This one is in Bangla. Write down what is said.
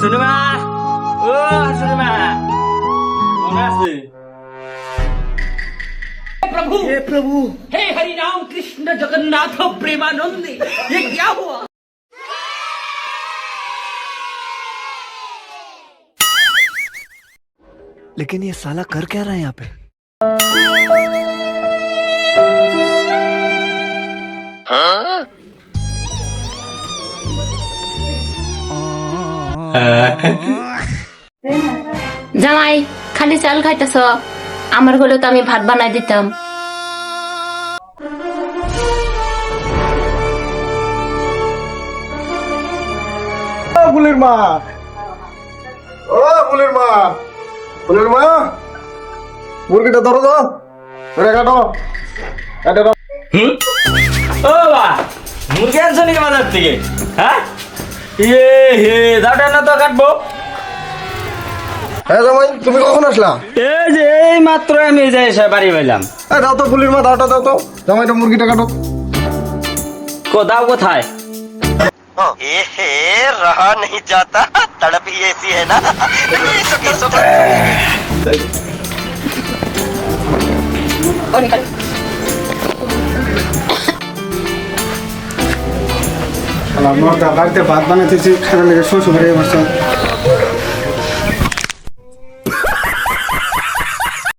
হাসুনিমা ও হাসুনিমা কোন আছে प्रभु हे प्रभु हे हरि राम कृष्ण जगन्नाथ प्रेमानंद ये क्या हुआ। लेकिन ये साला कर क्या रहा है यहाँ पे? জামাই খালি চাল খাইতেছ, আমার হলে তো আমি ভাত বানাই দিতাম। বুলির মা, ও বুলির মা, বুলির মা, মুরগিটা ধরো তো, ধরে কাটো, কাটে দাও। ও বাবা মুরগি আনছো নাকি বাজার থেকে? হ্যাঁ ইয়ে হে দাঁড়া না তো কাটবো। হ্যাঁ জামাই, তুমি কখন আসলা? এই যে এই মাত্র আমি যাই বাড়ি পাইলাম। দাও তো বুলির মা, দাওটা দাও তো, জামাইটা মুরগিটা কাটো। দাও কোথায়? रहा नहीं जाता, तड़प ही ऐसी है ना। বাড়িতে ভাত বানাইতেছি, খাবার লেগে শ্বশুর বাড়ি